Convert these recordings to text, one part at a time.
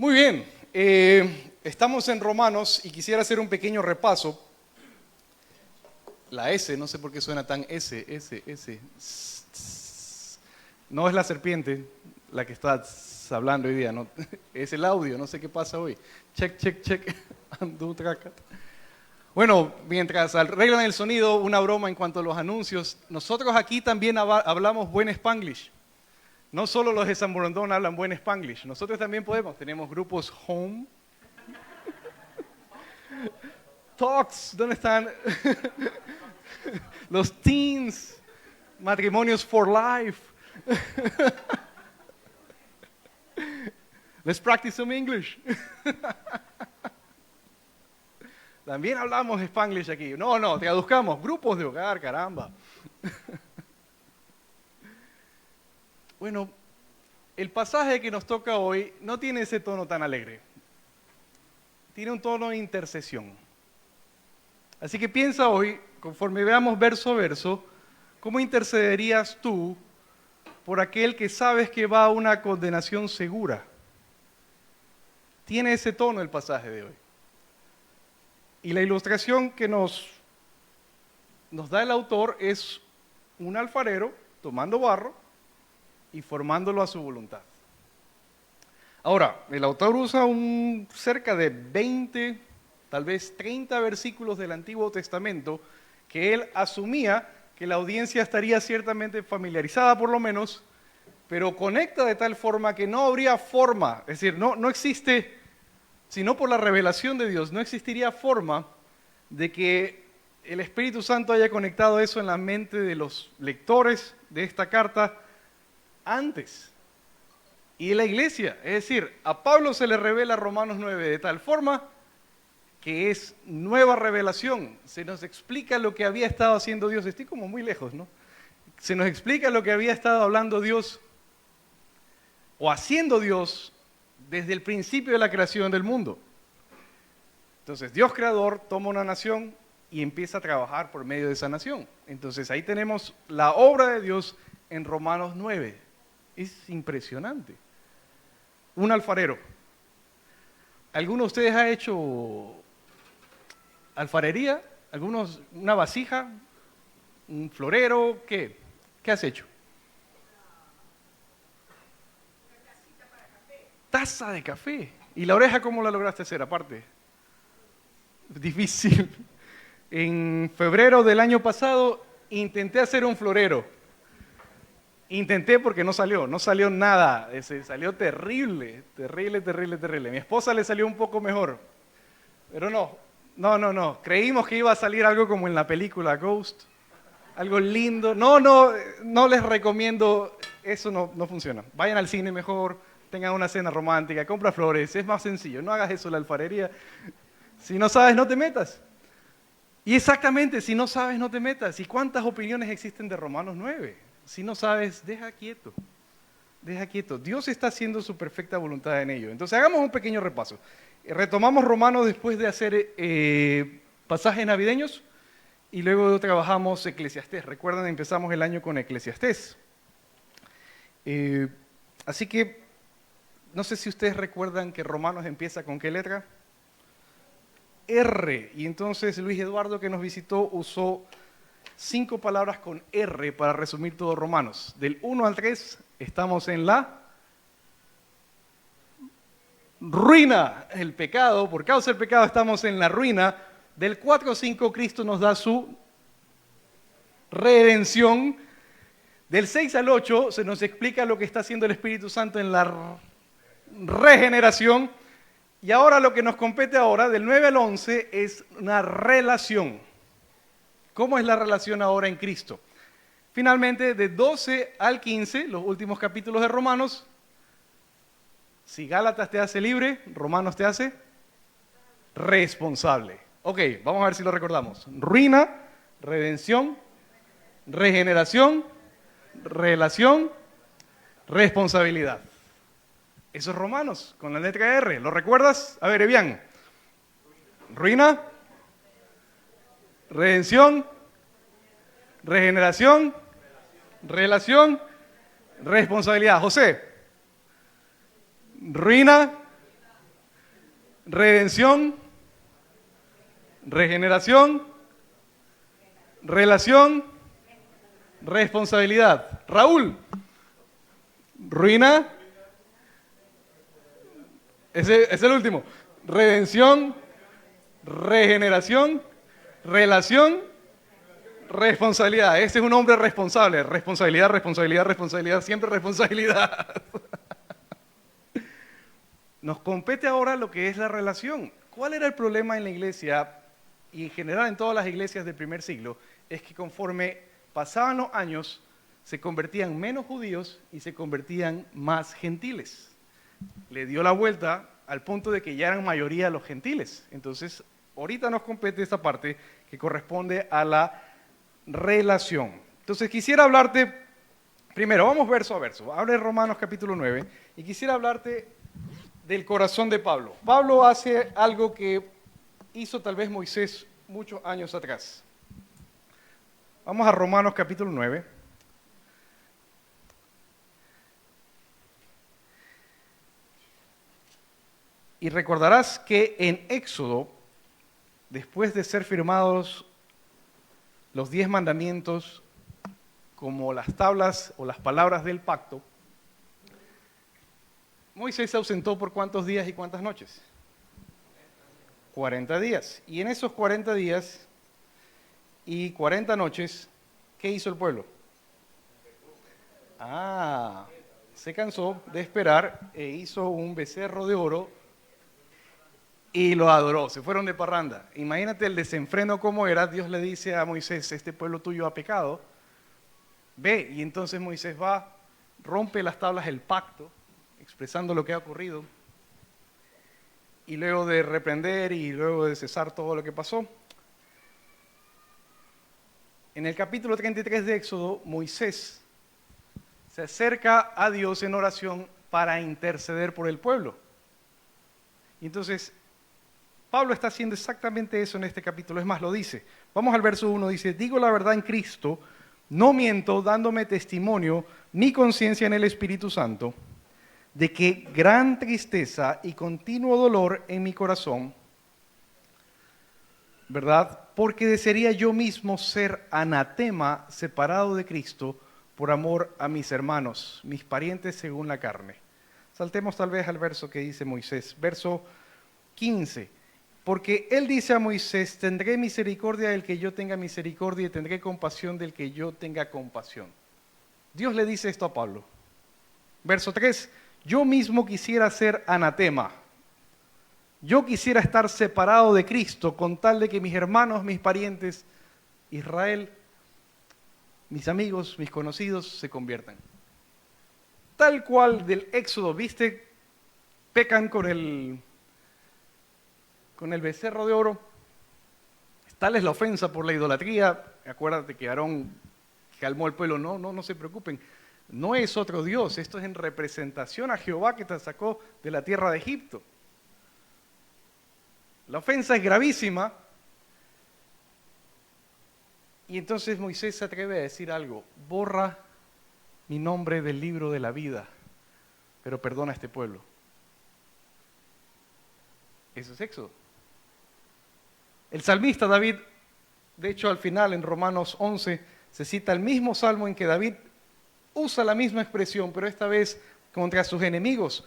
Muy bien, estamos en Romanos y quisiera hacer un pequeño repaso. La S, no sé por qué suena tan S. No es la serpiente la que está hablando hoy día, no. Es el audio, no sé qué pasa hoy. Check. Andu tracat. Bueno, mientras arreglan el sonido, una broma en cuanto a los anuncios. Nosotros aquí también hablamos buen Spanglish. No solo los de San Borondón hablan buen Spanglish, nosotros también podemos. Tenemos grupos home. Talks, ¿dónde están? Los teens, matrimonios for life. Let's practice some English. También hablamos Spanglish aquí. No, traduzcamos. Grupos de hogar, caramba. Bueno, el pasaje que nos toca hoy no tiene ese tono tan alegre. Tiene un tono de intercesión. Así que piensa hoy, conforme veamos verso a verso, ¿cómo intercederías tú por aquel que sabes que va a una condenación segura? Tiene ese tono el pasaje de hoy. Y la ilustración que nos da el autor es un alfarero tomando barro y formándolo a su voluntad. Ahora, el autor usa cerca de 20, tal vez 30 versículos del Antiguo Testamento que él asumía que la audiencia estaría ciertamente familiarizada por lo menos, pero conecta de tal forma que no habría forma, es decir, no existe, sino por la revelación de Dios, no existiría forma de que el Espíritu Santo haya conectado eso en la mente de los lectores de esta carta antes. Y la iglesia, es decir, a Pablo se le revela Romanos 9 de tal forma que es nueva revelación. Se nos explica lo que había estado haciendo Dios. Estoy como muy lejos, ¿no? Se nos explica lo que había estado hablando Dios o haciendo Dios desde el principio de la creación del mundo. Entonces, Dios creador toma una nación y empieza a trabajar por medio de esa nación. Entonces, ahí tenemos la obra de Dios en Romanos 9. Es impresionante. Un alfarero. ¿Alguno de ustedes ha hecho alfarería? ¿Algunos una vasija? ¿Un florero? ¿Qué? ¿Qué has hecho? Taza de café. ¿Y la oreja cómo la lograste hacer aparte? Difícil. En febrero del año pasado intenté hacer un florero. Intenté porque no salió nada, salió terrible. Mi esposa le salió un poco mejor, pero no, creímos que iba a salir algo como en la película Ghost, algo lindo. No les recomiendo, eso no funciona. Vayan al cine mejor, tengan una cena romántica, compra flores, es más sencillo, no hagas eso en la alfarería. Si no sabes, no te metas. Y exactamente, si no sabes, no te metas. ¿Y cuántas opiniones existen de Romanos 9? Si no sabes, deja quieto. Dios está haciendo su perfecta voluntad en ello. Entonces, hagamos un pequeño repaso. Retomamos Romanos después de hacer pasajes navideños y luego trabajamos Eclesiastés. Recuerdan, empezamos el año con Eclesiastés. Así que, no sé si ustedes recuerdan que Romanos empieza con ¿qué letra? R. Y entonces Luis Eduardo, que nos visitó, usó 5 palabras con R para resumir todo Romanos. Del 1 al 3 estamos en la ruina, el pecado. Por causa del pecado estamos en la ruina. Del 4 al 5 Cristo nos da su redención. Del 6 al 8 se nos explica lo que está haciendo el Espíritu Santo en la regeneración. Y ahora lo que nos compete ahora, del 9 al 11, es una relación. ¿Cómo es la relación ahora en Cristo? Finalmente, de 12 al 15, los últimos capítulos de Romanos, si Gálatas te hace libre, Romanos te hace responsable. Ok, vamos a ver si lo recordamos. Ruina, redención, regeneración, relación, responsabilidad. Eso es Romanos, con la letra R. ¿Lo recuerdas? A ver, Evian. Ruina, redención, regeneración, relación, responsabilidad. José. Ruina, redención, regeneración, relación, responsabilidad. Raúl, ruina, ese es el último. Redención, regeneración, relación, responsabilidad. Ese es un hombre responsable. Responsabilidad, responsabilidad, responsabilidad, siempre responsabilidad. Nos compete ahora lo que es la relación. ¿Cuál era el problema en la iglesia y en general en todas las iglesias del primer siglo? Es que conforme pasaban los años, se convertían menos judíos y se convertían más gentiles. Le dio la vuelta al punto de que ya eran mayoría los gentiles. Entonces, ahorita nos compete esta parte que corresponde a la relación. Entonces, quisiera hablarte, primero, vamos verso a verso. Abre Romanos capítulo 9 y quisiera hablarte del corazón de Pablo. Pablo hace algo que hizo tal vez Moisés muchos años atrás. Vamos a Romanos capítulo 9. Y recordarás que en Éxodo, después de ser firmados los 10 mandamientos como las tablas o las palabras del pacto, Moisés se ausentó por ¿cuántos días y cuántas noches? 40 días. Y en esos 40 días y 40 noches, ¿qué hizo el pueblo? Se cansó de esperar e hizo un becerro de oro y lo adoró. Se fueron de parranda. Imagínate el desenfreno como era. Dios le dice a Moisés, este pueblo tuyo ha pecado. Ve, y entonces Moisés va, rompe las tablas del pacto, expresando lo que ha ocurrido, y luego de reprender y luego de cesar todo lo que pasó, en el capítulo 33 de Éxodo, Moisés se acerca a Dios en oración para interceder por el pueblo. Y entonces, Pablo está haciendo exactamente eso en este capítulo, es más, lo dice. Vamos al verso 1, dice, digo la verdad en Cristo, no miento, dándome testimonio, mi conciencia en el Espíritu Santo, de que gran tristeza y continuo dolor en mi corazón, ¿verdad? Porque desearía yo mismo ser anatema, separado de Cristo, por amor a mis hermanos, mis parientes según la carne. Saltemos tal vez al verso que dice Moisés, verso 15. Porque él dice a Moisés, tendré misericordia del que yo tenga misericordia y tendré compasión del que yo tenga compasión. Dios le dice esto a Pablo. Verso 3. Yo mismo quisiera ser anatema. Yo quisiera estar separado de Cristo con tal de que mis hermanos, mis parientes, Israel, mis amigos, mis conocidos se conviertan. Tal cual del Éxodo, ¿viste? Pecan con el becerro de oro. Tal es la ofensa por la idolatría. Acuérdate que Aarón calmó al pueblo. No se preocupen. No es otro Dios, esto es en representación a Jehová que te sacó de la tierra de Egipto. La ofensa es gravísima. Y entonces Moisés se atreve a decir algo, borra mi nombre del libro de la vida, pero perdona a este pueblo. Eso es Éxodo. El salmista David, de hecho al final en Romanos 11, se cita el mismo salmo en que David usa la misma expresión, pero esta vez contra sus enemigos.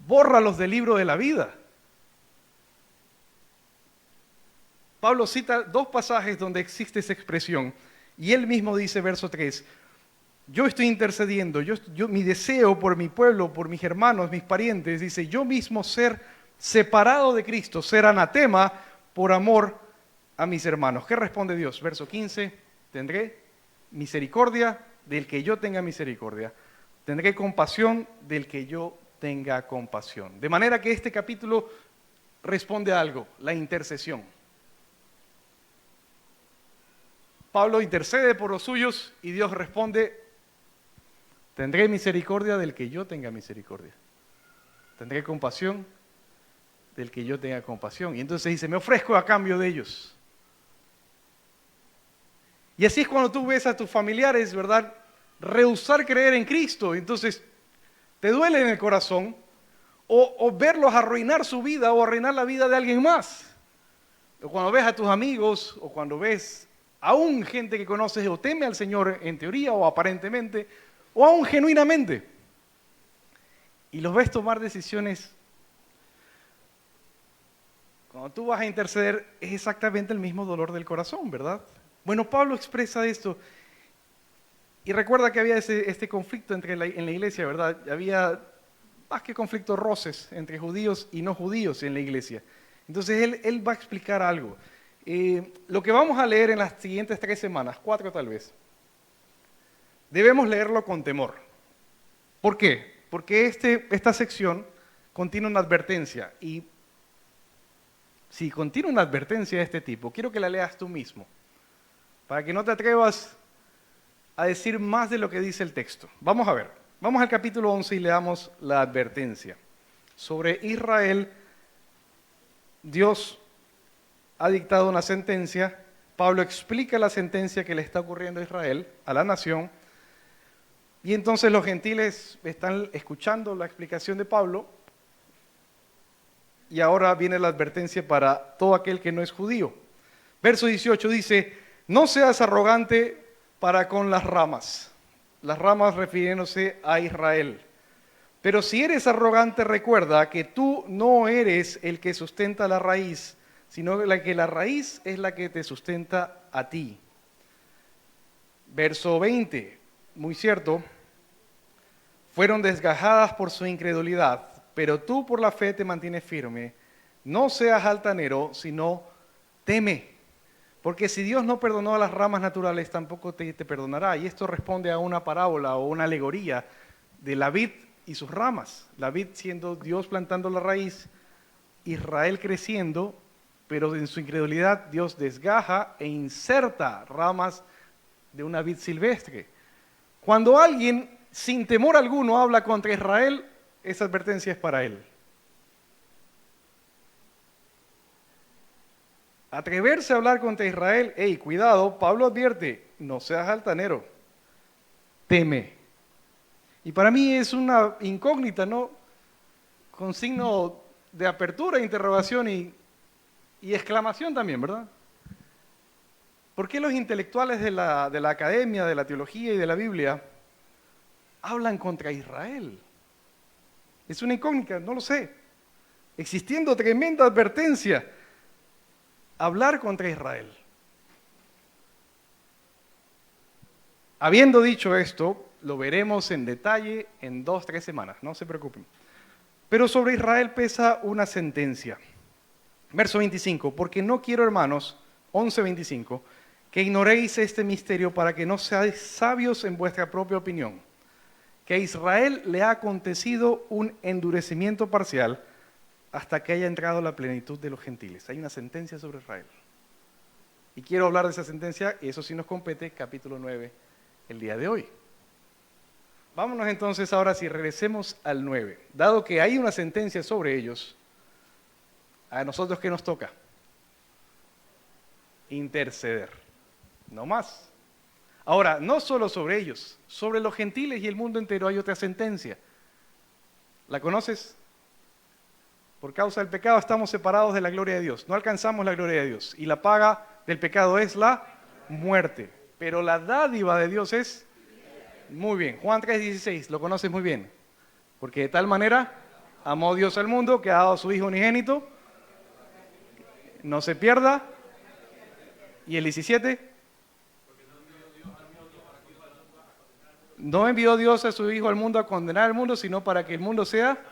Bórralos del libro de la vida. Pablo cita 2 pasajes donde existe esa expresión y él mismo dice, verso 3, yo estoy intercediendo, mi deseo por mi pueblo, por mis hermanos, mis parientes, dice, yo mismo ser separado de Cristo, ser anatema por amor a mis hermanos. ¿Qué responde Dios? Verso 15, tendré misericordia del que yo tenga misericordia, tendré compasión del que yo tenga compasión. De manera que este capítulo responde a algo, la intercesión. Pablo intercede por los suyos y Dios responde, tendré misericordia del que yo tenga misericordia, tendré compasión del que yo tenga compasión. Y entonces dice, me ofrezco a cambio de ellos. Y así es cuando tú ves a tus familiares, ¿verdad?, rehusar creer en Cristo. Entonces, te duele en el corazón, o verlos arruinar su vida o arruinar la vida de alguien más. O cuando ves a tus amigos, o cuando ves aún gente que conoces o teme al Señor en teoría o aparentemente, o aún genuinamente, y los ves tomar decisiones. Cuando tú vas a interceder es exactamente el mismo dolor del corazón, ¿verdad? Bueno, Pablo expresa esto. Y recuerda que había este conflicto en la iglesia, ¿verdad? Había más que conflictos, roces entre judíos y no judíos en la iglesia. Entonces él va a explicar algo. Lo que vamos a leer en las siguientes 3 semanas, 4 tal vez, debemos leerlo con temor. ¿Por qué? Porque esta sección contiene una advertencia. Y si contiene una advertencia de este tipo, quiero que la leas tú mismo, para que no te atrevas a decir más de lo que dice el texto. Vamos a ver, vamos al capítulo 11 y leamos la advertencia. Sobre Israel, Dios ha dictado una sentencia. Pablo explica la sentencia que le está ocurriendo a Israel, a la nación, y entonces los gentiles están escuchando la explicación de Pablo, y ahora viene la advertencia para todo aquel que no es judío. Verso 18 dice, no seas arrogante para con las ramas refiriéndose a Israel. Pero si eres arrogante, recuerda que tú no eres el que sustenta la raíz, sino que la raíz es la que te sustenta a ti. Verso 20, muy cierto, fueron desgajadas por su incredulidad, pero tú por la fe te mantienes firme. No seas altanero, sino teme. Porque si Dios no perdonó a las ramas naturales, tampoco te perdonará. Y esto responde a una parábola o una alegoría de la vid y sus ramas. La vid siendo Dios plantando la raíz, Israel creciendo, pero en su incredulidad Dios desgaja e inserta ramas de una vid silvestre. Cuando alguien sin temor alguno habla contra Israel, esa advertencia es para él. Atreverse a hablar contra Israel, cuidado, Pablo advierte, no seas altanero, teme. Y para mí es una incógnita, ¿no? Con signo de apertura, interrogación y exclamación también, ¿verdad? ¿Por qué los intelectuales de la academia, de la teología y de la Biblia hablan contra Israel? Es una incógnita, no lo sé. Existiendo tremenda advertencia, hablar contra Israel. Habiendo dicho esto, lo veremos en detalle en 2-3 semanas, no se preocupen. Pero sobre Israel pesa una sentencia. Verso 25, porque no quiero, hermanos, 11:25, que ignoréis este misterio para que no seáis sabios en vuestra propia opinión, que a Israel le ha acontecido un endurecimiento parcial hasta que haya entrado la plenitud de los gentiles. Hay una sentencia sobre Israel. Y quiero hablar de esa sentencia, y eso sí nos compete, capítulo 9, el día de hoy. Vámonos entonces ahora, si regresemos al 9. Dado que hay una sentencia sobre ellos, a nosotros ¿qué nos toca? Interceder. No más. Ahora, no solo sobre ellos, sobre los gentiles y el mundo entero hay otra sentencia. ¿La conoces? Por causa del pecado estamos separados de la gloria de Dios. No alcanzamos la gloria de Dios. Y la paga del pecado es la muerte. Pero la dádiva de Dios es... Muy bien. Juan 3:16, lo conoces muy bien. Porque de tal manera amó Dios al mundo que ha dado a su Hijo unigénito. No se pierda. ¿Y el 17? No envió Dios a su Hijo al mundo a condenar al mundo, sino para que el mundo sea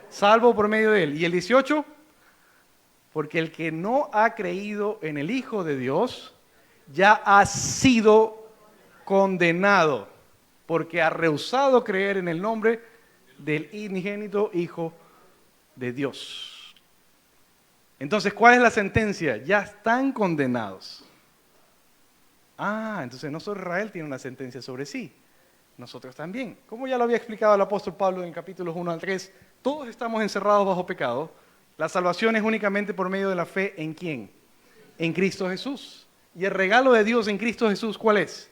salvo por medio de él. ¿Y el 18? Porque el que no ha creído en el Hijo de Dios ya ha sido condenado, porque ha rehusado creer en el nombre del unigénito Hijo de Dios. Entonces, ¿cuál es la sentencia? Ya están condenados. Entonces no solo Israel tiene una sentencia sobre sí, nosotros también. Como ya lo había explicado el apóstol Pablo en capítulos 1 al 3, todos estamos encerrados bajo pecado. La salvación es únicamente por medio de la fe ¿en quién? En Cristo Jesús. Y el regalo de Dios en Cristo Jesús, ¿cuál es?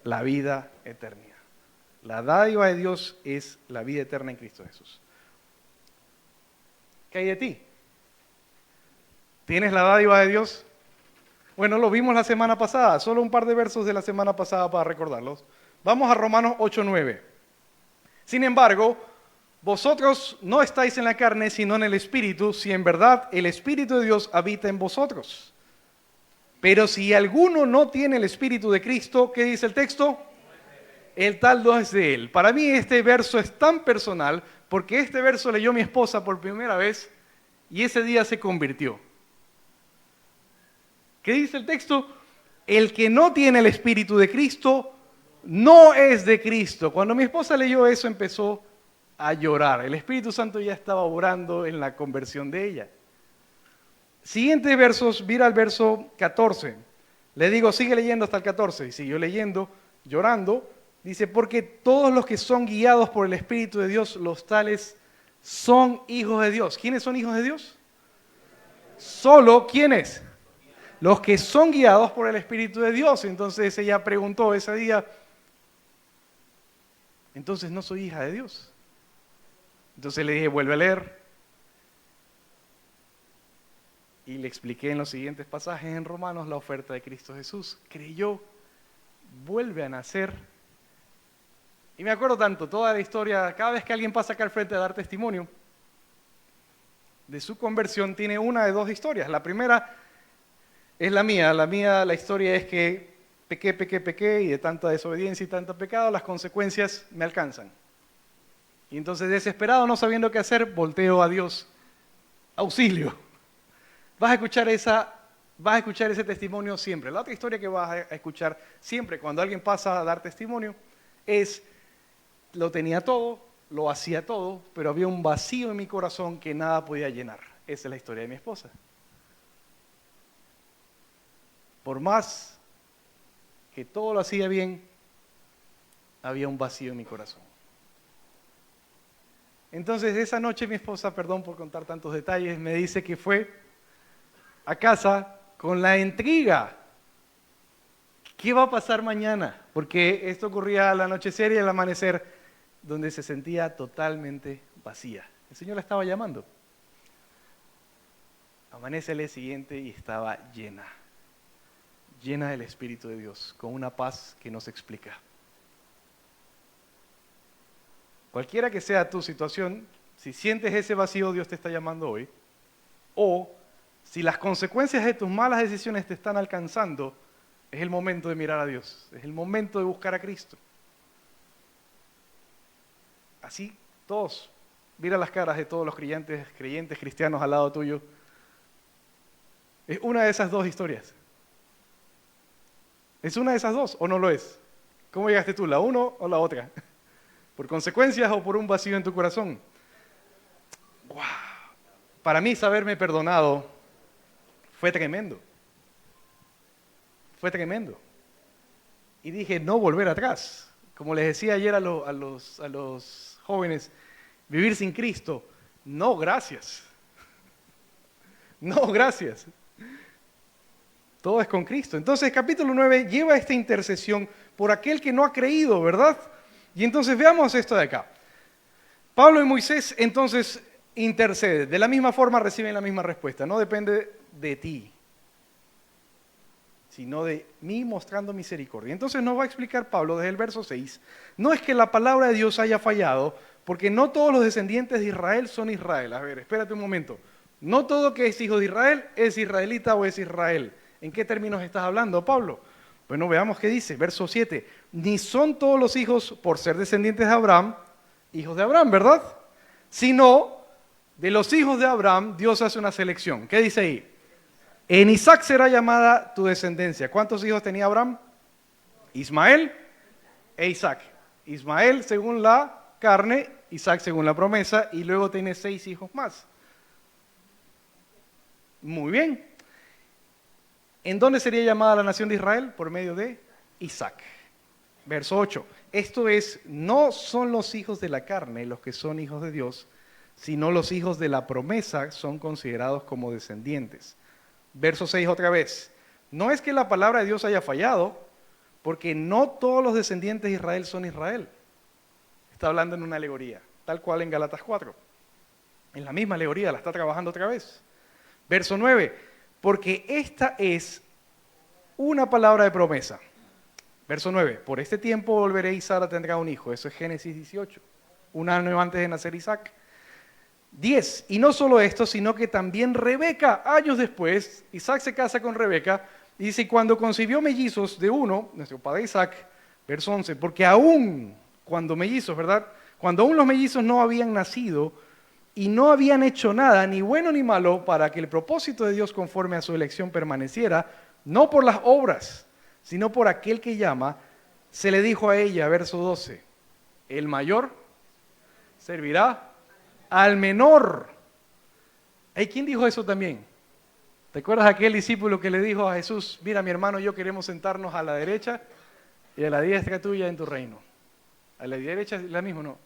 La vida eterna. La dádiva de Dios es la vida eterna en Cristo Jesús. ¿Qué hay de ti? ¿Tienes la dádiva de Dios? Bueno, lo vimos la semana pasada, solo un par de versos de la semana pasada para recordarlos. Vamos a Romanos 8:9. Sin embargo, vosotros no estáis en la carne, sino en el Espíritu, si en verdad el Espíritu de Dios habita en vosotros. Pero si alguno no tiene el Espíritu de Cristo, ¿qué dice el texto? El tal no es de él. Para mí este verso es tan personal porque este verso leyó mi esposa por primera vez y ese día se convirtió. ¿Qué dice el texto? El que no tiene el Espíritu de Cristo no es de Cristo. Cuando mi esposa leyó eso empezó a llorar. El Espíritu Santo ya estaba obrando en la conversión de ella. Siguientes versos, mira el verso 14. Le digo, sigue leyendo hasta el 14. Y siguió leyendo, llorando. Dice, porque todos los que son guiados por el Espíritu de Dios, los tales son hijos de Dios. ¿Quiénes son hijos de Dios? Solo, ¿quiénes? Los que son guiados por el Espíritu de Dios. Entonces ella preguntó ese día, entonces no soy hija de Dios. Entonces le dije, vuelve a leer. Y le expliqué en los siguientes pasajes en Romanos la oferta de Cristo Jesús. Creyó, vuelve a nacer. Y me acuerdo tanto, toda la historia, cada vez que alguien pasa acá al frente a dar testimonio de su conversión, tiene una de dos historias. La primera es la mía. La historia es que pequé, y de tanta desobediencia y tanto pecado, las consecuencias me alcanzan. Y entonces, desesperado, no sabiendo qué hacer, volteo a Dios. Auxilio. Vas a escuchar ese testimonio siempre. La otra historia que vas a escuchar siempre cuando alguien pasa a dar testimonio es, lo tenía todo, lo hacía todo, pero había un vacío en mi corazón que nada podía llenar. Esa es la historia de mi esposa. Por más que todo lo hacía bien, había un vacío en mi corazón. Entonces, esa noche mi esposa, perdón por contar tantos detalles, me dice que fue a casa con la intriga. ¿Qué va a pasar mañana? Porque esto ocurría al anochecer y al amanecer, donde se sentía totalmente vacía. El Señor la estaba llamando. Amanece el día siguiente y estaba llena del Espíritu de Dios, con una paz que no se explica. Cualquiera que sea tu situación, si sientes ese vacío, Dios te está llamando hoy, o si las consecuencias de tus malas decisiones te están alcanzando, es el momento de mirar a Dios, es el momento de buscar a Cristo. Así, todos, mira las caras de todos los creyentes cristianos al lado tuyo. Es una de esas dos historias. ¿Es una de esas dos o no lo es? ¿Cómo llegaste tú, la uno o la otra? ¿Por consecuencias o por un vacío en tu corazón? ¡Wow! Para mí, saberme perdonado fue tremendo. Fue tremendo. Y dije, no volver atrás. Como les decía ayer a los jóvenes, vivir sin Cristo, no, gracias. No, gracias. Todo es con Cristo. Entonces, capítulo 9 lleva esta intercesión por aquel que no ha creído, ¿verdad? Y entonces veamos esto de acá. Pablo y Moisés entonces interceden. De la misma forma reciben la misma respuesta. No depende de ti, sino de mí mostrando misericordia. Entonces nos va a explicar Pablo desde el verso 6. No es que la palabra de Dios haya fallado, porque no todos los descendientes de Israel son Israel. A ver, espérate un momento. No todo que es hijo de Israel es israelita o es Israel. ¿En qué términos estás hablando, Pablo? Bueno, veamos qué dice, verso 7. Ni son todos los hijos, por ser descendientes de Abraham, hijos de Abraham, ¿verdad? Sino, de los hijos de Abraham, Dios hace una selección. ¿Qué dice ahí? En Isaac será llamada tu descendencia. ¿Cuántos hijos tenía Abraham? Ismael e Isaac. Ismael según la carne, Isaac según la promesa, y luego tiene 6 hijos más. Muy bien. ¿En dónde sería llamada la nación de Israel? Por medio de Isaac. Verso 8. Esto es, no son los hijos de la carne los que son hijos de Dios, sino los hijos de la promesa son considerados como descendientes. Verso 6 otra vez. No es que la palabra de Dios haya fallado, porque no todos los descendientes de Israel son Israel. Está hablando en una alegoría, tal cual en Gálatas 4. En la misma alegoría, la está trabajando otra vez. Verso 9, porque esta es una palabra de promesa. Verso 9, por este tiempo volveré y Sara tendrá un hijo. Eso es Génesis 18, un año antes de nacer Isaac. 10, y no solo esto, sino que también Rebeca, años después, Isaac se casa con Rebeca, y dice, cuando concibió mellizos de uno, nuestro padre Isaac, verso 11, porque aún cuando mellizos, ¿verdad? Cuando aún los mellizos no habían nacido y no habían hecho nada, ni bueno ni malo, para que el propósito de Dios conforme a su elección permaneciera, no por las obras, sino por aquel que llama, se le dijo a ella, verso 12, el mayor servirá al menor. ¿Hay quién dijo eso también? ¿Te acuerdas de aquel discípulo que le dijo a Jesús, mira mi hermano, yo queremos sentarnos a la derecha y a la diestra tuya en tu reino? A la derecha es la misma, ¿no?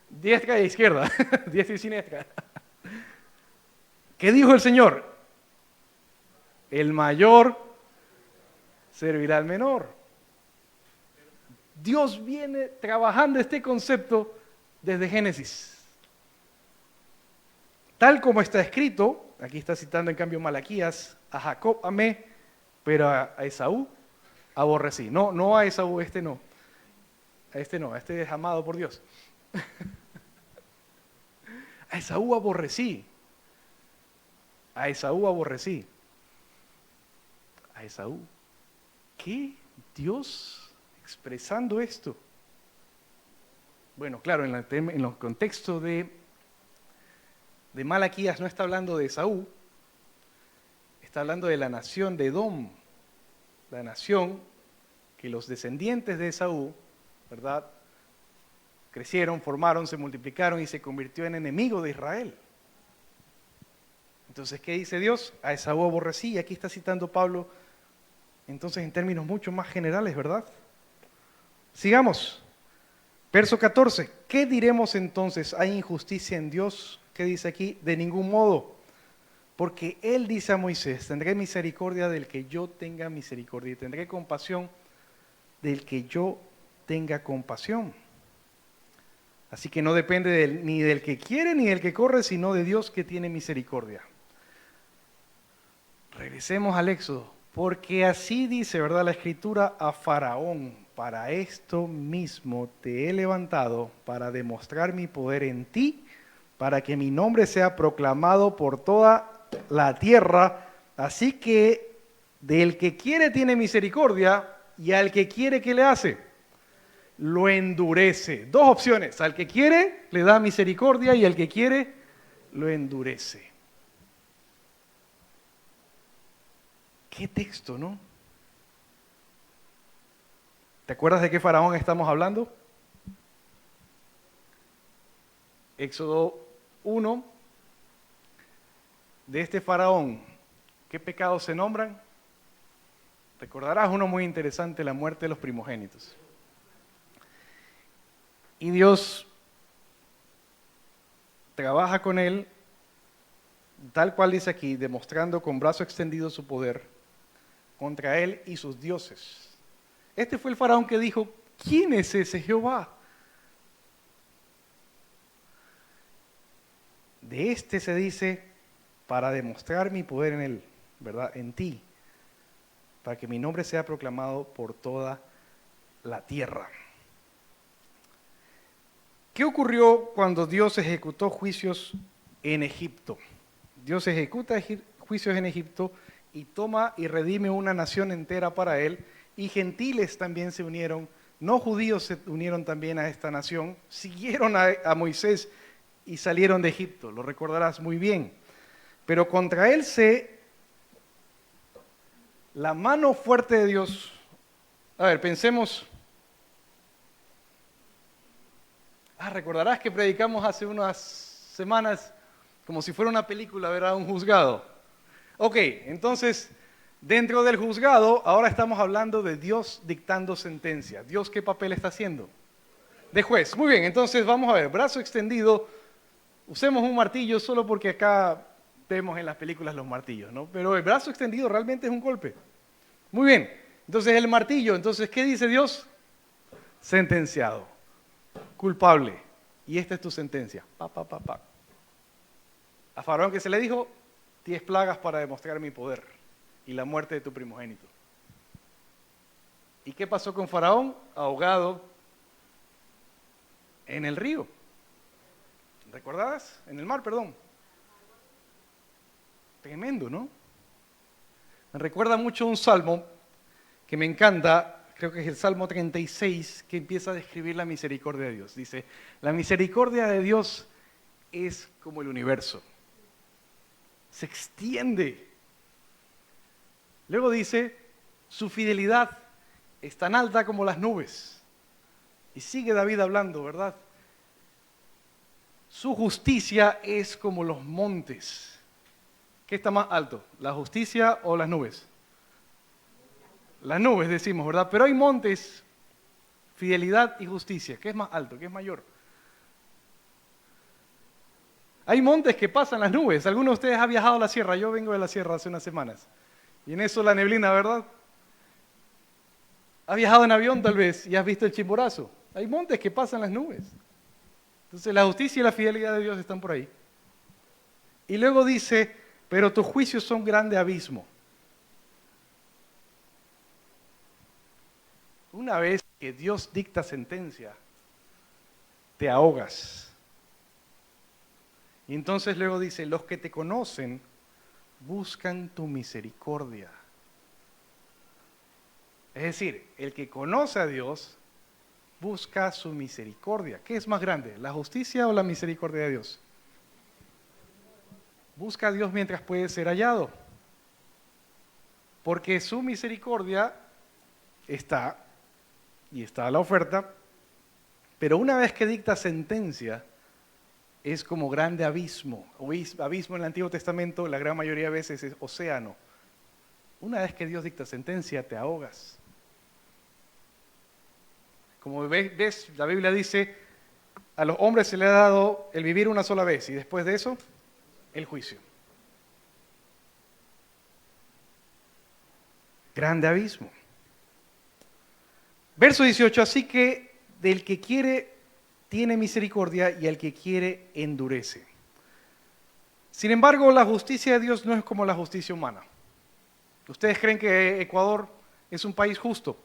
Diestra e izquierda, diestra y siniestra. ¿Qué dijo el Señor? El mayor servirá al menor. Dios viene trabajando este concepto desde Génesis. Tal como está escrito, aquí está citando en cambio Malaquías, a Jacob amé, pero a Esaú aborrecí. No a Esaú, este no. A este no, este es amado por Dios. A Esaú aborrecí. A Esaú aborrecí. A Esaú. ¿Qué? Dios expresando esto. Bueno, claro, en el contexto de Malaquías no está hablando de Esaú, está hablando de la nación de Edom, la nación que los descendientes de Esaú, ¿verdad?, crecieron, formaron, se multiplicaron y se convirtió en enemigo de Israel. Entonces, ¿qué dice Dios? A Esaú aborrecí, y aquí está citando Pablo, entonces en términos mucho más generales, ¿verdad? Sigamos. Verso 14. ¿Qué diremos entonces? ¿Hay injusticia en Dios? ¿Qué dice aquí? De ningún modo. Porque Él dice a Moisés, tendré misericordia del que yo tenga misericordia y tendré compasión del que yo tenga compasión. Así que no depende ni del que quiere ni del que corre, sino de Dios que tiene misericordia. Regresemos al Éxodo. Porque así dice, ¿verdad?, la Escritura a Faraón, para esto mismo te he levantado, para demostrar mi poder en ti, para que mi nombre sea proclamado por toda la tierra. Así que del que quiere tiene misericordia, y al que quiere, ¿qué le hace? Lo endurece. Dos opciones, al que quiere le da misericordia y al que quiere lo endurece. ¿Qué texto, no? ¿Te acuerdas de qué faraón estamos hablando? Éxodo 1. De este faraón, ¿qué pecados se nombran? Recordarás uno muy interesante, la muerte de los primogénitos. Y Dios trabaja con él, tal cual dice aquí, demostrando con brazo extendido su poder contra él y sus dioses. Este fue el faraón que dijo, ¿quién es ese Jehová? De este se dice, para demostrar mi poder en él, ¿verdad? En ti, para que mi nombre sea proclamado por toda la tierra. ¿Qué ocurrió cuando Dios ejecutó juicios en Egipto? Dios ejecuta juicios en Egipto y toma y redime una nación entera para él, y gentiles también se unieron, no judíos se unieron también a esta nación, siguieron a Moisés y salieron de Egipto, lo recordarás muy bien. Pero contra él la mano fuerte de Dios. A ver, pensemos. Recordarás que predicamos hace unas semanas como si fuera una película, ¿verdad? Un juzgado. Ok, entonces, dentro del juzgado, ahora estamos hablando de Dios dictando sentencia. ¿Dios qué papel está haciendo? De juez. Muy bien, entonces vamos a ver, brazo extendido. Usemos un martillo solo porque acá vemos en las películas los martillos, ¿no? Pero el brazo extendido realmente es un golpe. Muy bien, entonces el martillo, entonces, ¿qué dice Dios? Sentenciado, culpable. Y esta es tu sentencia. Pa, pa, pa, pa. A Faraón que se le dijo, 10 plagas para demostrar mi poder y la muerte de tu primogénito. ¿Y qué pasó con Faraón? Ahogado en el río. ¿Recordabas? En el mar, perdón. Tremendo, ¿no? Me recuerda mucho un salmo que me encanta, creo que es el Salmo 36, que empieza a describir la misericordia de Dios. Dice, la misericordia de Dios es como el universo. Se extiende. Luego dice, su fidelidad es tan alta como las nubes. Y sigue David hablando, ¿verdad? Su justicia es como los montes. ¿Qué está más alto? ¿La justicia o las nubes? Las nubes decimos, ¿verdad? Pero hay montes, fidelidad y justicia. ¿Qué es más alto? ¿Qué es mayor? Hay montes que pasan las nubes. Algunos de ustedes han viajado a la sierra. Yo vengo de la sierra hace unas semanas. Y en eso la neblina, ¿verdad? ¿Has viajado en avión tal vez y has visto el Chimborazo? Hay montes que pasan las nubes. Entonces la justicia y la fidelidad de Dios están por ahí. Y luego dice, pero tus juicios son grande abismo. Una vez que Dios dicta sentencia, te ahogas. Y entonces luego dice, los que te conocen buscan tu misericordia. Es decir, el que conoce a Dios busca su misericordia. ¿Qué es más grande, la justicia o la misericordia de Dios? Busca a Dios mientras puede ser hallado. Porque su misericordia está, y está a la oferta, pero una vez que dicta sentencia, es como grande abismo. Abismo en el Antiguo Testamento, la gran mayoría de veces es océano. Una vez que Dios dicta sentencia, te ahogas. Como ves, la Biblia dice, a los hombres se les ha dado el vivir una sola vez y después de eso, el juicio. Grande abismo. Verso 18, así que del que quiere tiene misericordia y al que quiere endurece. Sin embargo, la justicia de Dios no es como la justicia humana. ¿Ustedes creen que Ecuador es un país justo?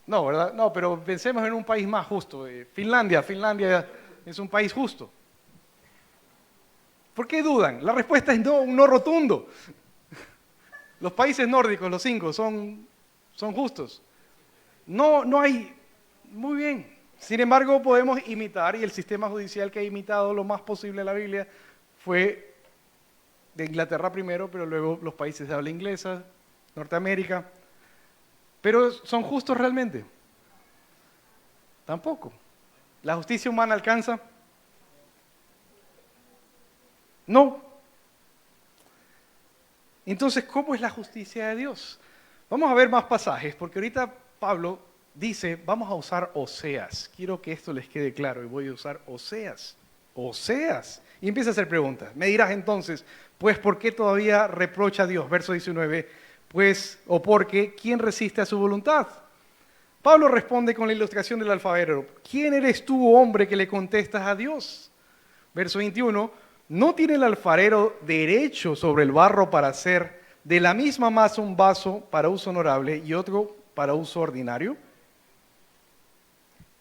No, ¿verdad? No, pero pensemos en un país más justo. Finlandia es un país justo. ¿Por qué dudan? La respuesta es no, un no rotundo. Los países nórdicos, los 5, son justos. No hay... Muy bien. Sin embargo, podemos imitar, y el sistema judicial que ha imitado lo más posible la Biblia fue de Inglaterra primero, pero luego los países de habla inglesa, Norteamérica. Pero ¿son justos realmente? Tampoco. ¿La justicia humana alcanza? No. Entonces, ¿cómo es la justicia de Dios? Vamos a ver más pasajes, porque ahorita Pablo dice, vamos a usar Oseas. Quiero que esto les quede claro y voy a usar Oseas. Oseas. Y empieza a hacer preguntas. Me dirás entonces, pues, ¿por qué todavía reprocha a Dios? Verso 19, pues, o porque, ¿quién resiste a su voluntad? Pablo responde con la ilustración del alfarero. ¿Quién eres tú, hombre, que le contestas a Dios? Verso 21, ¿no tiene el alfarero derecho sobre el barro para hacer de la misma masa un vaso para uso honorable y otro para uso ordinario?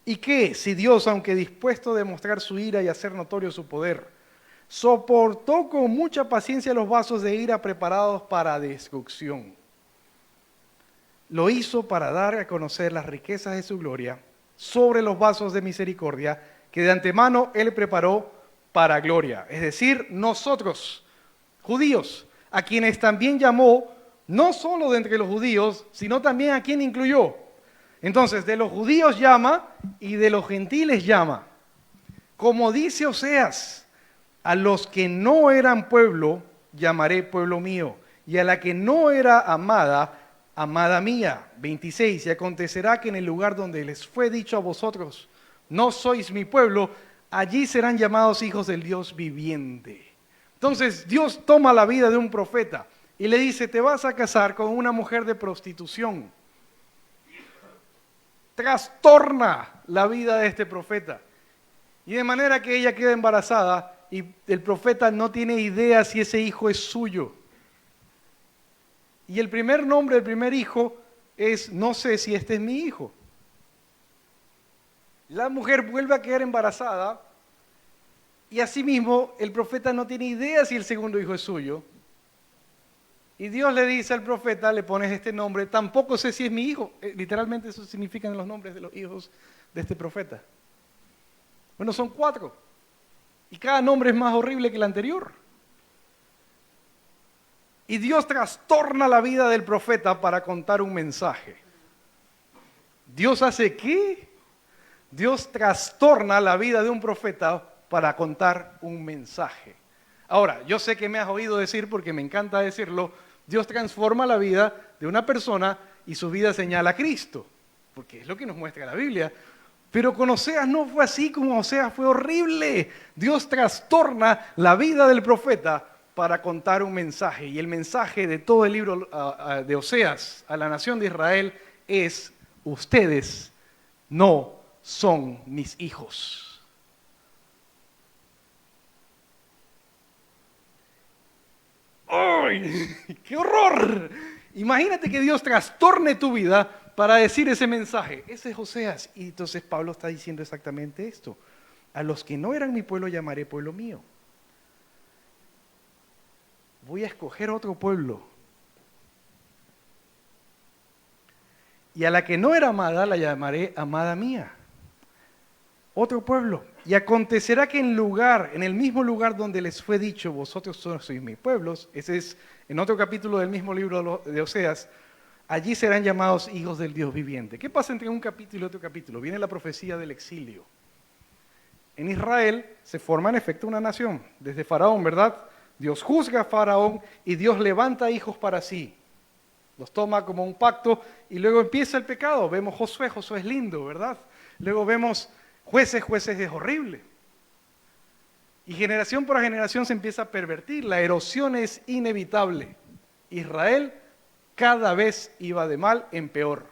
¿Y qué si Dios, aunque dispuesto a demostrar su ira y hacer notorio su poder, soportó con mucha paciencia los vasos de ira preparados para destrucción? Lo hizo para dar a conocer las riquezas de su gloria sobre los vasos de misericordia que de antemano Él preparó para gloria. Es decir, nosotros, judíos, a quienes también llamó, no solo de entre los judíos, sino también a quien incluyó. Entonces, de los judíos llama y de los gentiles llama. Como dice Oseas, a los que no eran pueblo, llamaré pueblo mío, y a la que no era amada, amada mía. 26, y acontecerá que en el lugar donde les fue dicho a vosotros, no sois mi pueblo, allí serán llamados hijos del Dios viviente. Entonces, Dios toma la vida de un profeta y le dice, te vas a casar con una mujer de prostitución. Trastorna la vida de este profeta. Y de manera que ella queda embarazada y el profeta no tiene idea si ese hijo es suyo. Y el primer nombre del primer hijo es: no sé si este es mi hijo. La mujer vuelve a quedar embarazada y asimismo el profeta no tiene idea si el segundo hijo es suyo. Y Dios le dice al profeta, le pones este nombre: tampoco sé si es mi hijo. Literalmente eso significan los nombres de los hijos de este profeta. Bueno, son 4. Y cada nombre es más horrible que el anterior. Y Dios trastorna la vida del profeta para contar un mensaje. ¿Dios hace qué? Dios trastorna la vida de un profeta para contar un mensaje. Ahora, yo sé que me has oído decir, porque me encanta decirlo, Dios transforma la vida de una persona y su vida señala a Cristo, porque es lo que nos muestra la Biblia. Pero con Oseas no fue así. Como Oseas fue horrible. Dios trastorna la vida del profeta para contar un mensaje. Y el mensaje de todo el libro de Oseas a la nación de Israel es: ustedes no son mis hijos. ¡Ay! ¡Qué horror! Imagínate que Dios trastorne tu vida para decir ese mensaje. Ese es Oseas. Y entonces Pablo está diciendo exactamente esto: a los que no eran mi pueblo llamaré pueblo mío. Voy a escoger otro pueblo. Y a la que no era amada la llamaré amada mía. Otro pueblo. Y acontecerá que en el mismo lugar donde les fue dicho: vosotros sois mis pueblos, ese es en otro capítulo del mismo libro de Oseas, allí serán llamados hijos del Dios viviente. ¿Qué pasa entre un capítulo y otro capítulo? Viene la profecía del exilio. En Israel se forma en efecto una nación, desde Faraón, ¿verdad? Dios juzga a Faraón y Dios levanta hijos para sí. Los toma como un pacto y luego empieza el pecado. Vemos Josué, Josué es lindo, ¿verdad? Luego vemos Jueces, Jueces es horrible. Y generación por generación se empieza a pervertir. La erosión es inevitable. Israel cada vez iba de mal en peor.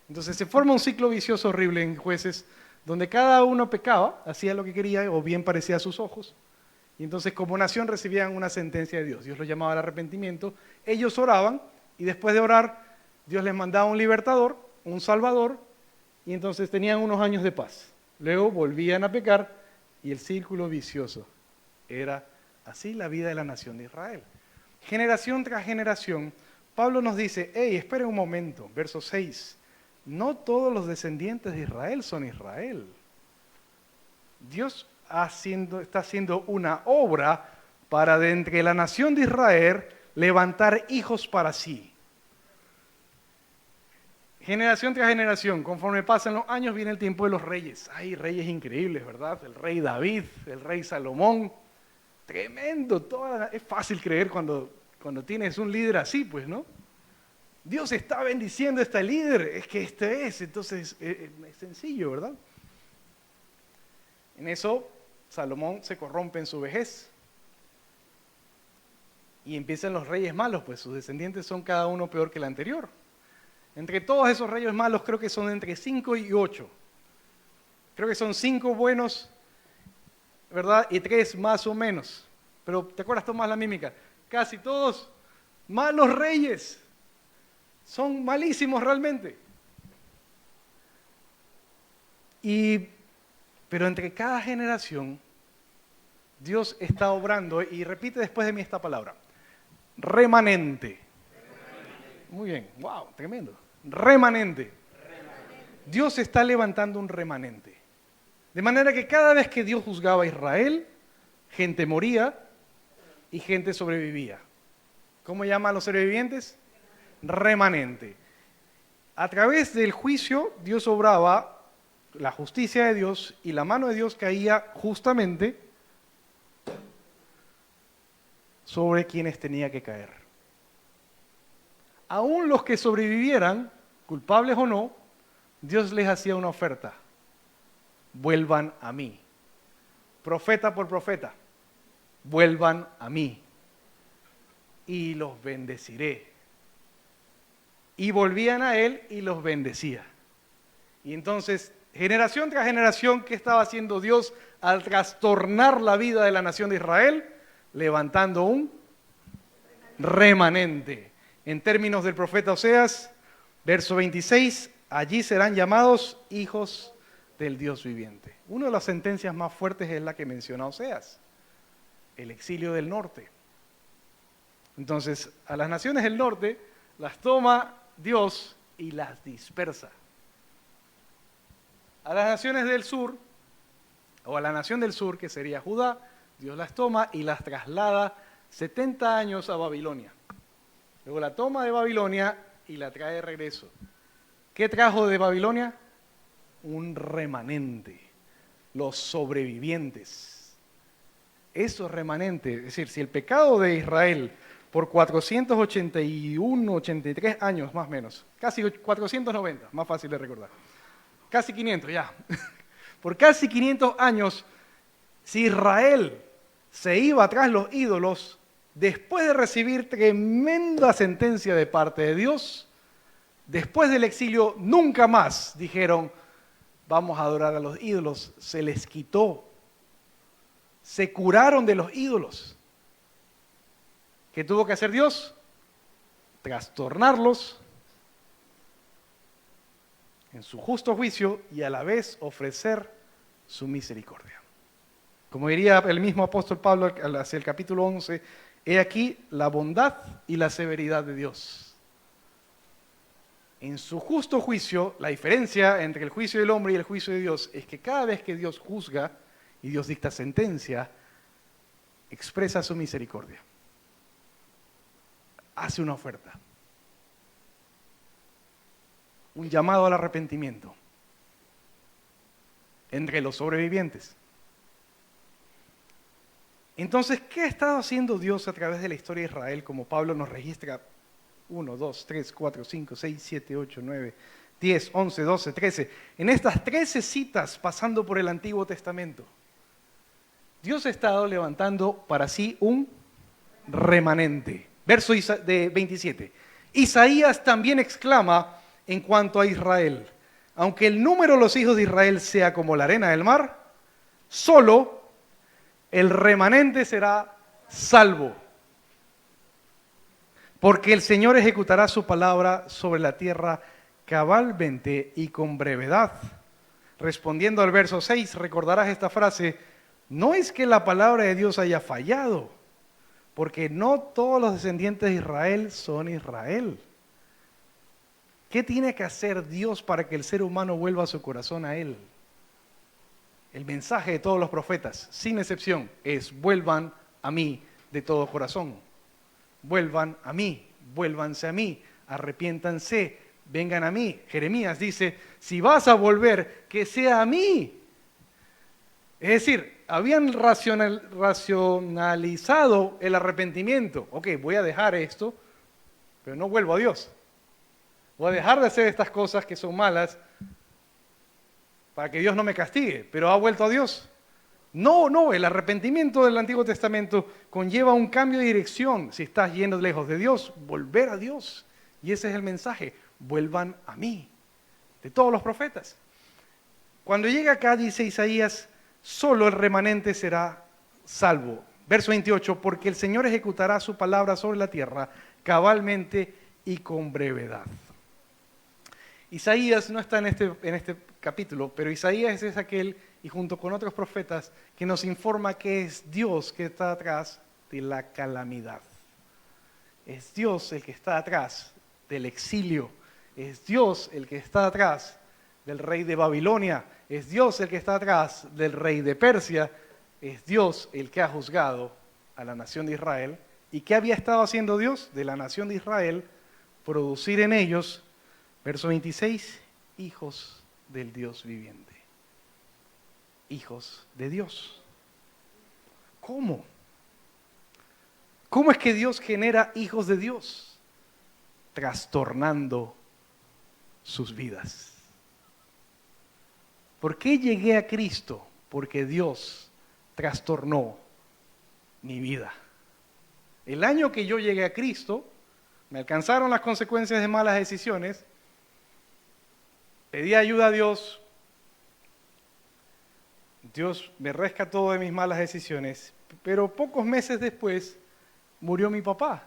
Entonces se forma un ciclo vicioso horrible en Jueces, donde cada uno pecaba, hacía lo que quería o bien parecía a sus ojos. Y entonces como nación recibían una sentencia de Dios. Dios los llamaba al arrepentimiento. Ellos oraban y después de orar, Dios les mandaba un libertador, un salvador, y entonces tenían unos años de paz. Luego volvían a pecar y el círculo vicioso era así la vida de la nación de Israel. Generación tras generación, Pablo nos dice: hey, esperen un momento, verso 6, no todos los descendientes de Israel son Israel. Dios está haciendo una obra para de entre la nación de Israel levantar hijos para sí. Generación tras generación, conforme pasan los años, viene el tiempo de los reyes. Hay reyes increíbles, ¿verdad? El rey David, el rey Salomón. Tremendo. Es fácil creer cuando tienes un líder así, pues, ¿no? Dios está bendiciendo a este líder. Es que entonces es sencillo, ¿verdad? En eso, Salomón se corrompe en su vejez. Y empiezan los reyes malos, pues sus descendientes son cada uno peor que el anterior. Entre todos esos reyes malos creo que son entre 5 y 8. Creo que son 5 buenos, ¿verdad? Y 3 más o menos. Pero ¿te acuerdas, Tomás, la mímica? Casi todos malos reyes. Son malísimos realmente. Pero entre cada generación, Dios está obrando, y repite después de mí esta palabra: remanente. Muy bien, wow, tremendo. Remanente. Dios está levantando un remanente. De manera que cada vez que Dios juzgaba a Israel, gente moría y gente sobrevivía. ¿Cómo llama a los sobrevivientes? Remanente. A través del juicio, Dios obraba la justicia de Dios y la mano de Dios caía justamente sobre quienes tenía que caer. Aún los que sobrevivieran, culpables o no, Dios les hacía una oferta: vuelvan a mí. Profeta por profeta, vuelvan a mí y los bendeciré. Y volvían a él y los bendecía. Y entonces, generación tras generación, ¿qué estaba haciendo Dios al trastornar la vida de la nación de Israel, levantando un remanente. En términos del profeta Oseas, verso 26, allí serán llamados hijos del Dios viviente. Una de las sentencias más fuertes es la que menciona Oseas, el exilio del norte. Entonces, a las naciones del norte las toma Dios y las dispersa. A las naciones del sur, o a la nación del sur, que sería Judá, Dios las toma y las traslada 70 años a Babilonia. Luego la toma de Babilonia y la trae de regreso. ¿Qué trajo de Babilonia? Un remanente, los sobrevivientes. Esos remanentes, es decir, si el pecado de Israel por 481, 83 años más o menos, casi 490, más fácil de recordar, casi 500 ya, por casi 500 años, si Israel se iba tras los ídolos, después de recibir tremenda sentencia de parte de Dios, después del exilio nunca más dijeron, vamos a adorar a los ídolos, se les quitó, se curaron de los ídolos. ¿Qué tuvo que hacer Dios? Trastornarlos en su justo juicio y a la vez ofrecer su misericordia. Como diría el mismo apóstol Pablo hacia el capítulo 11, he aquí la bondad y la severidad de Dios. En su justo juicio, la diferencia entre el juicio del hombre y el juicio de Dios es que cada vez que Dios juzga y Dios dicta sentencia, expresa su misericordia. Hace una oferta. Un llamado al arrepentimiento entre los sobrevivientes. Entonces, ¿qué ha estado haciendo Dios a través de la historia de Israel? Como Pablo nos registra 1, 2, 3, 4, 5, 6, 7, 8, 9, 10, 11, 12, 13. En estas 13 citas pasando por el Antiguo Testamento, Dios ha estado levantando para sí un remanente. Verso de 27. Isaías también exclama en cuanto a Israel, aunque el número de los hijos de Israel sea como la arena del mar, solo el remanente será salvo. Porque el Señor ejecutará su palabra sobre la tierra cabalmente y con brevedad. Respondiendo al verso 6, recordarás esta frase, no es que la palabra de Dios haya fallado, porque no todos los descendientes de Israel son Israel. ¿Qué tiene que hacer Dios para que el ser humano vuelva su corazón a Él? El mensaje de todos los profetas, sin excepción, es vuelvan a mí de todo corazón. Vuelvan a mí, vuélvanse a mí, arrepiéntanse, vengan a mí. Jeremías dice, si vas a volver, que sea a mí. Es decir, habían racionalizado el arrepentimiento. Ok, voy a dejar esto, pero no vuelvo a Dios. Voy a dejar de hacer estas cosas que son malas para que Dios no me castigue, pero ha vuelto a Dios. No, el arrepentimiento del Antiguo Testamento conlleva un cambio de dirección. Si estás yendo lejos de Dios, volver a Dios. Y ese es el mensaje, vuelvan a mí, de todos los profetas. Cuando llega acá, dice Isaías, solo el remanente será salvo. Verso 28, porque el Señor ejecutará su palabra sobre la tierra cabalmente y con brevedad. Isaías no está en este capítulo, pero Isaías es aquel, y junto con otros profetas, que nos informa que es Dios que está atrás de la calamidad. Es Dios el que está atrás del exilio. Es Dios el que está atrás del rey de Babilonia. Es Dios el que está atrás del rey de Persia. Es Dios el que ha juzgado a la nación de Israel. ¿Y qué había estado haciendo Dios de la nación de Israel? Producir en ellos, verso 26, hijos del Dios viviente. Hijos de Dios. ¿Cómo? ¿Cómo es que Dios genera hijos de Dios? Trastornando sus vidas. ¿Por qué llegué a Cristo? Porque Dios trastornó mi vida. El año que yo llegué a Cristo, me alcanzaron las consecuencias de malas decisiones, pedí ayuda a Dios, Dios me rescató de mis malas decisiones, pero pocos meses después murió mi papá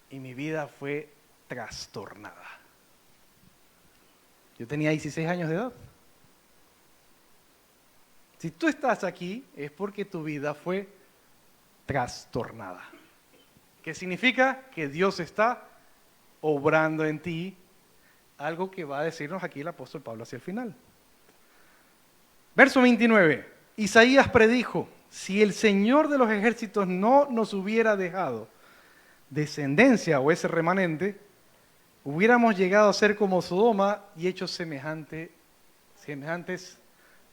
y mi vida fue trastornada. Yo tenía 16 años de edad. Si tú estás aquí es porque tu vida fue trastornada. ¿Qué significa? Que Dios está obrando en ti, algo que va a decirnos aquí el apóstol Pablo hacia el final. Verso 29, Isaías predijo, si el Señor de los ejércitos no nos hubiera dejado descendencia o ese remanente, hubiéramos llegado a ser como Sodoma y hechos semejantes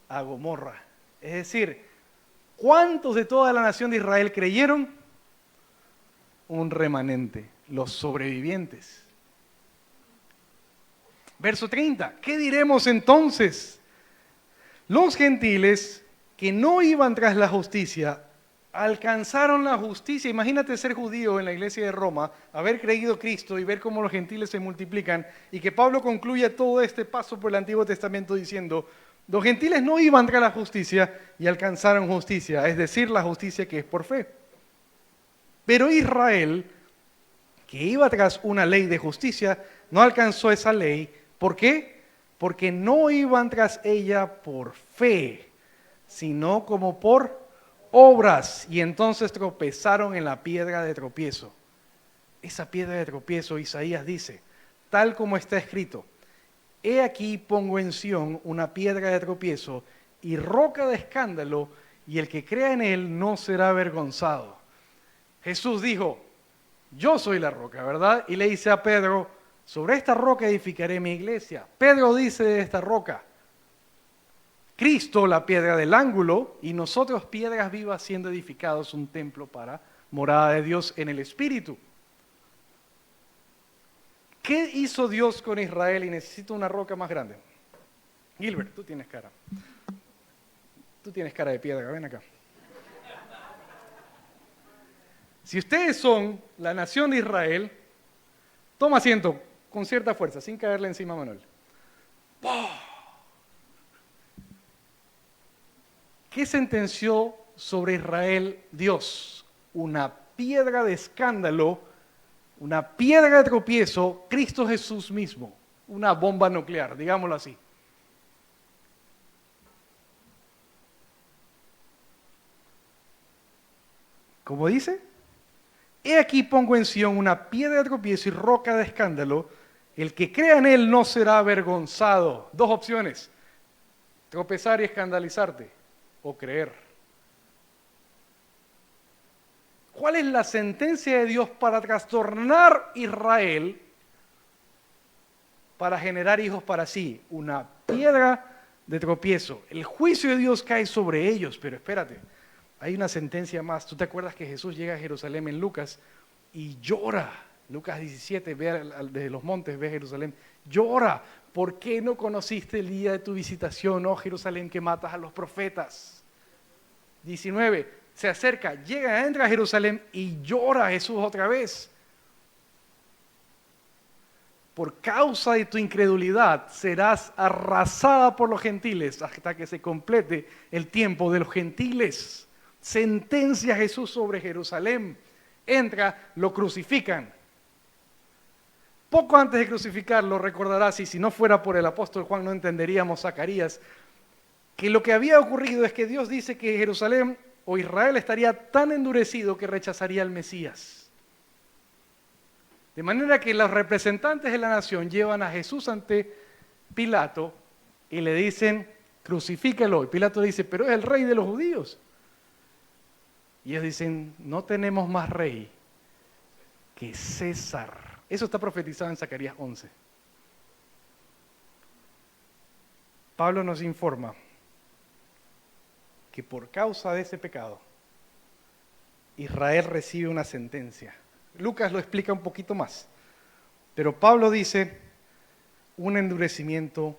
a Gomorra. Es decir, ¿cuántos de toda la nación de Israel creyeron? Un remanente, los sobrevivientes. Verso 30, ¿qué diremos entonces? Los gentiles que no iban tras la justicia, alcanzaron la justicia. Imagínate ser judío en la iglesia de Roma, haber creído Cristo y ver cómo los gentiles se multiplican, y que Pablo concluye todo este paso por el Antiguo Testamento diciendo, los gentiles no iban tras la justicia y alcanzaron justicia, es decir, la justicia que es por fe. Pero Israel, que iba tras una ley de justicia, no alcanzó esa ley. ¿Por qué? Porque no iban tras ella por fe, sino como por obras, y entonces tropezaron en la piedra de tropiezo. Esa piedra de tropiezo, Isaías dice, tal como está escrito, he aquí pongo en Sión una piedra de tropiezo y roca de escándalo, y el que crea en él no será avergonzado. Jesús dijo, yo soy la roca, ¿verdad? Y le dice a Pedro, sobre esta roca edificaré mi iglesia. Pedro dice de esta roca, Cristo la piedra del ángulo y nosotros piedras vivas siendo edificados un templo para morada de Dios en el Espíritu. ¿Qué hizo Dios con Israel y necesita una roca más grande? Gilbert, tú tienes cara. Tú tienes cara de piedra, ven acá. Si ustedes son la nación de Israel, toma asiento con cierta fuerza, sin caerle encima a Manuel. ¡Oh! ¿Qué sentenció sobre Israel Dios? Una piedra de escándalo, una piedra de tropiezo, Cristo Jesús mismo, una bomba nuclear, digámoslo así. ¿Cómo dice? He aquí pongo en Sión una piedra de tropiezo y roca de escándalo, el que crea en él no será avergonzado. Dos opciones, tropezar y escandalizarte, o creer. ¿Cuál es la sentencia de Dios para trastornar Israel, para generar hijos para sí? Una piedra de tropiezo. El juicio de Dios cae sobre ellos, pero espérate, hay una sentencia más. ¿Tú te acuerdas que Jesús llega a Jerusalén en Lucas y llora? Lucas 17, ve desde los montes, ve a Jerusalén, llora. ¿Por qué no conociste el día de tu visitación, oh Jerusalén, que matas a los profetas? 19, se acerca, llega, entra a Jerusalén y llora Jesús otra vez. Por causa de tu incredulidad serás arrasada por los gentiles hasta que se complete el tiempo de los gentiles. Sentencia a Jesús sobre Jerusalén. Entra, lo crucifican. Poco antes de crucificarlo, recordarás, y si no fuera por el apóstol Juan no entenderíamos Zacarías, que lo que había ocurrido es que Dios dice que Jerusalén o Israel estaría tan endurecido que rechazaría al Mesías. De manera que los representantes de la nación llevan a Jesús ante Pilato y le dicen, crucifícalo. Y Pilato dice, pero es el rey de los judíos. Y ellos dicen, no tenemos más rey que César. Eso está profetizado en Zacarías 11. Pablo nos informa que por causa de ese pecado, Israel recibe una sentencia. Lucas lo explica un poquito más, pero Pablo dice un endurecimiento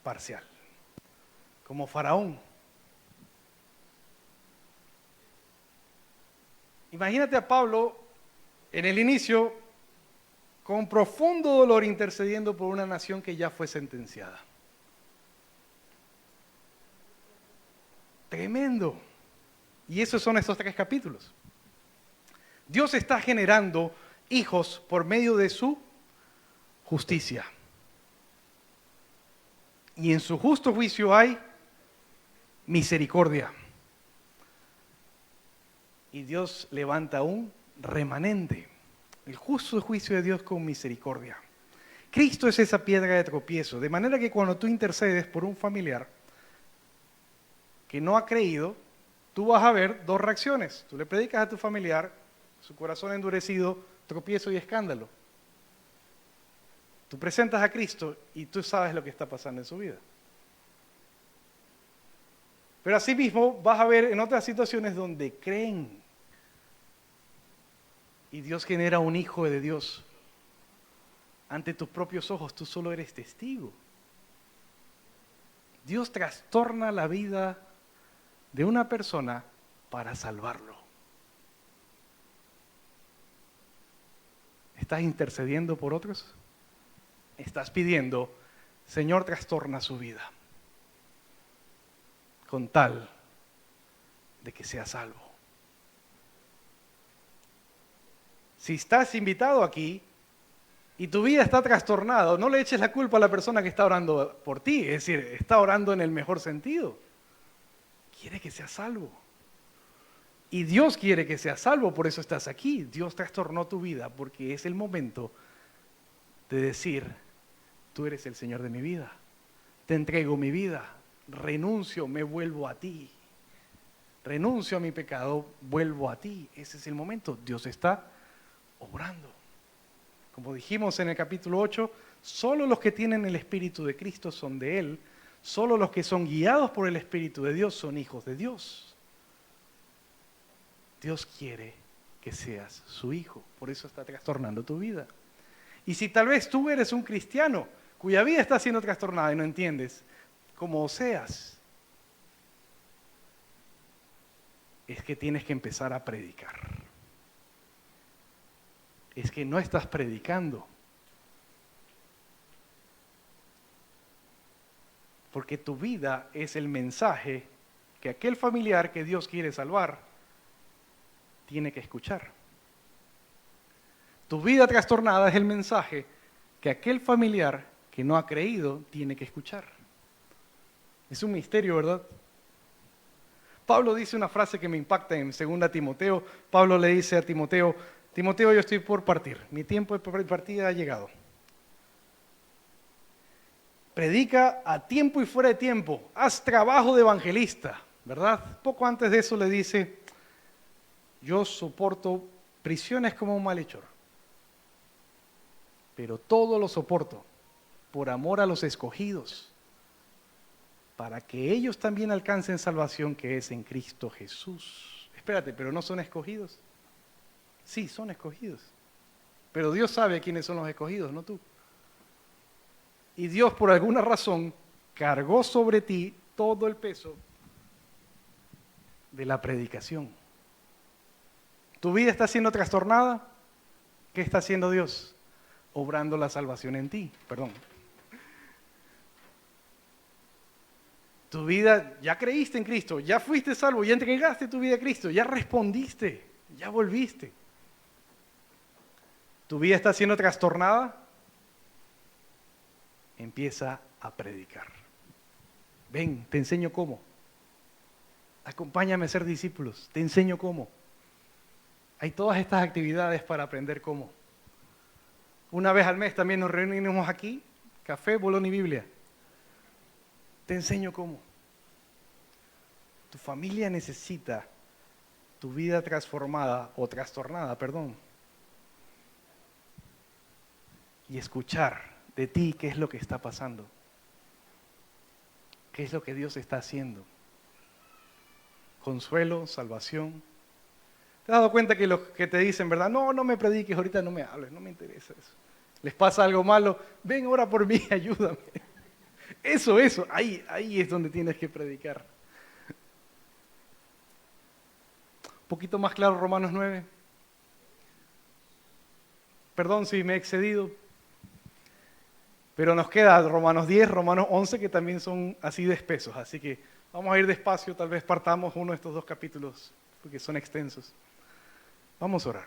parcial, como Faraón. Imagínate a Pablo en el inicio con profundo dolor intercediendo por una nación que ya fue sentenciada. Tremendo. Y esos son estos 3 capítulos. Dios está generando hijos por medio de su justicia. Y en su justo juicio hay misericordia. Y Dios levanta un remanente. El justo juicio de Dios con misericordia. Cristo es esa piedra de tropiezo. De manera que cuando tú intercedes por un familiar que no ha creído, tú vas a ver 2 reacciones. Tú le predicas a tu familiar, su corazón endurecido, tropiezo y escándalo. Tú presentas a Cristo y tú sabes lo que está pasando en su vida. Pero asimismo vas a ver en otras situaciones donde creen. Y Dios genera un hijo de Dios. Ante tus propios ojos, tú solo eres testigo. Dios trastorna la vida de una persona para salvarlo. ¿Estás intercediendo por otros? Estás pidiendo, Señor, trastorna su vida, con tal de que sea salvo. Si estás invitado aquí y tu vida está trastornada, no le eches la culpa a la persona que está orando por ti, es decir, está orando en el mejor sentido. Quiere que seas salvo. Y Dios quiere que seas salvo, por eso estás aquí. Dios trastornó tu vida porque es el momento de decir, tú eres el Señor de mi vida, te entrego mi vida, renuncio, me vuelvo a ti. Renuncio a mi pecado, vuelvo a ti. Ese es el momento. Dios está obrando. Como dijimos en el capítulo 8, solo los que tienen el Espíritu de Cristo son de Él. Solo los que son guiados por el Espíritu de Dios son hijos de Dios. Dios quiere que seas su hijo. Por eso está trastornando tu vida. Y si tal vez tú eres un cristiano cuya vida está siendo trastornada y no entiendes, como Oseas, es que tienes que empezar a predicar. Es que no estás predicando. Porque tu vida es el mensaje que aquel familiar que Dios quiere salvar tiene que escuchar. Tu vida trastornada es el mensaje que aquel familiar que no ha creído tiene que escuchar. Es un misterio, ¿verdad? Pablo dice una frase que me impacta en 2 Timoteo. Pablo le dice a Timoteo, Timoteo, yo estoy por partir, mi tiempo de partida ha llegado. Predica a tiempo y fuera de tiempo, haz trabajo de evangelista, ¿verdad? Poco antes de eso le dice, yo soporto prisiones como un malhechor, pero todo lo soporto por amor a los escogidos, para que ellos también alcancen salvación que es en Cristo Jesús. Espérate, ¿pero no son escogidos? Sí, son escogidos. Pero Dios sabe quiénes son los escogidos, no tú. Y Dios por alguna razón cargó sobre ti todo el peso de la predicación. ¿Tu vida está siendo trastornada? ¿Qué está haciendo Dios? Obrando la salvación en ti, perdón. Tu vida, ya creíste en Cristo, ya fuiste salvo, ya entregaste tu vida a Cristo, ya respondiste, ya volviste. ¿Tu vida está siendo trastornada? Empieza a predicar. Ven, te enseño cómo. Acompáñame a ser discípulos, te enseño cómo. Hay todas estas actividades para aprender cómo. Una vez al mes también nos reunimos aquí, café, bolón y Biblia. Te enseño cómo. Tu familia necesita tu vida transformada o trastornada, perdón. Y escuchar de ti qué es lo que está pasando. ¿Qué es lo que Dios está haciendo? Consuelo, salvación. ¿Te has dado cuenta que los que te dicen, verdad? No, no me prediques, ahorita no me hables, no me interesa eso. Les pasa algo malo, ven, ora por mí, ayúdame. Eso, ahí es donde tienes que predicar. Un poquito más claro, Romanos 9. Perdón si me he excedido. Pero nos queda Romanos 10, Romanos 11, que también son así de espesos. Así que Vamos a ir despacio, tal vez partamos uno de estos dos capítulos, porque son extensos. Vamos a orar.